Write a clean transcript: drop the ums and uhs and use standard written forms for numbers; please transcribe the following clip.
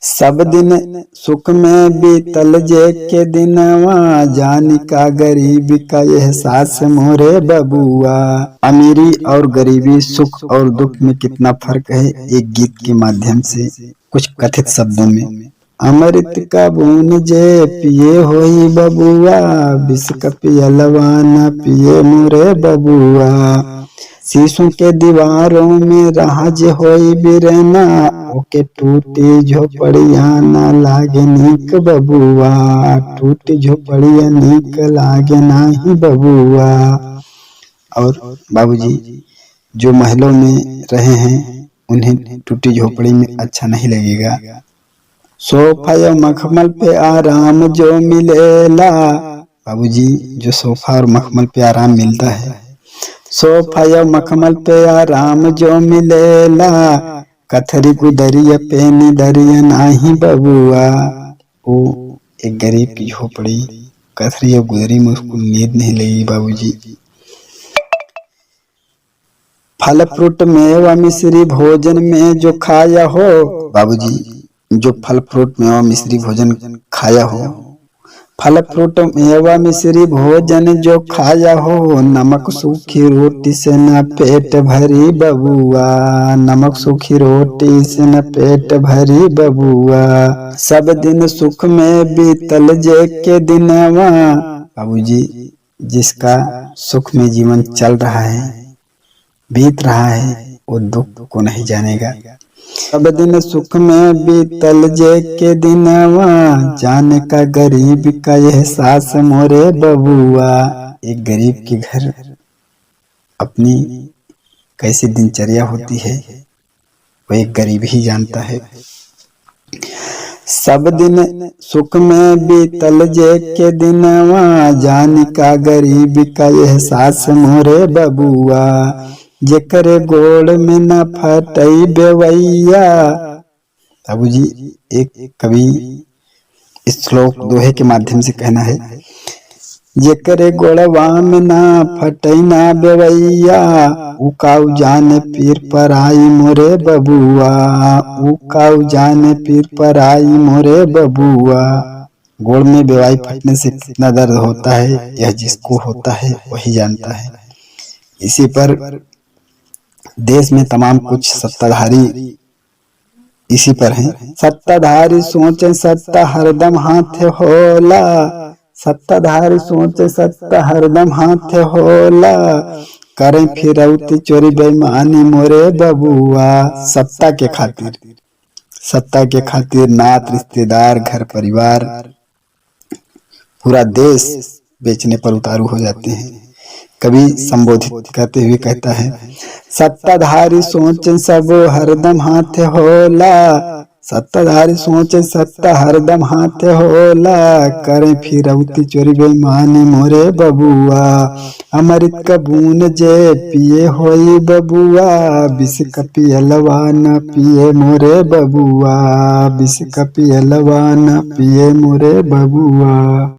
सब दिन सुख में बीतल जे के दिनवा, जानी का गरीबी का एहसास मोरे बबुआ। अमीरी और गरीबी, सुख और दुख में कितना फर्क है, एक गीत के माध्यम से कुछ कथित शब्दों में। अमृत का बून जे पिए होई बबुआ, विष का पियलवा न पिए मोरे बबुआ। शीशों के दीवारों में राज होई बिरना, ओके टूटी झोपड़िया ना लागे नीक बबुआ। टूटी झोपड़िया नीक लागे नाही बबुआ। और बाबूजी जो महलों में रहे हैं उन्हें टूटी झोपड़ी में अच्छा नहीं लगेगा। सोफा या मखमल पे आराम जो मिलेला, बाबूजी जो सोफा और मखमल पे आराम मिलता है, सोफा या मखमल पे आराम जो मिलेला, कथरी गुदरिया पे निदरिया नाही बबुआ। वो एक गरीब की झोपड़ी कथरी और गुदरी में उसको नींद नहीं लगी बाबूजी। फल फ्रूट मेवा मिश्री भोजन में जो खाया हो, बाबूजी जो फल फ्रूट मेवा मिश्री भोजन खाया हो, फल फ्रूट मेवा मिश्री भोजन जो खाया हो, नमक सूखी रोटी से न पेट भरी बबुआ। नमक सूखी रोटी से न पेट भरी बबुआ। सब दिन सुख में बीतल जे के दिनवा, बाबूजी जिसका सुख में जीवन चल रहा है, बीत रहा है, वो दुख को नहीं जानेगा। सब दिन सुख में बीतल जे के दिनवा, जाने का गरीब का एहसास मोरे बबुआ। एक गरीब के घर अपनी कैसी दिनचर्या होती है वो एक गरीब ही जानता है। सब दिन सुख में बीतल जे के दिनवा, जाने का गरीब का एहसास मोरे बबुआ। जेकरे गोड़ में न फटई बेवैया, बाबूजी एक कवि इस श्लोक दोहे के माध्यम से कहना है, जेकरे गोड़वा में ना फटई ना बेवैया, उकाऊ जाने पीर पर आई मोरे बबुआ। उकाऊ जाने पीर पर आई मोरे बबुआ। गोड़ में बेवाई फटने से कितना दर्द होता है, यह जिसको होता है वही जानता है। इसी पर देश में तमाम कुछ सत्ताधारी इसी पर हैं। सत्ताधारी सोचे सत्ता हरदम हाथ होला, सत्ताधारी सोचे सत्ता हरदम हाथ होला, करें फिरौती चोरी बेईमानी मोरे बबुआ। सत्ता के खातिर, सत्ता के खातिर नात रिश्तेदार घर परिवार पूरा देश बेचने पर उतारू हो जाते हैं। कभी संबोधित करते हुए कहता है, सत्ताधारी सोचे सब हरदम हाथ होला, सत्ताधारी सोचे सत्ता हरदम हाथ होला, करें फिरौती चोरी बेईमानी मोरे बबुआ। अमृत का बून जे पिए होई बबुआ, विष का पियलवा न पिए मोरे बबुआ। विष का पियलवा न पिए मोरे बबुआ।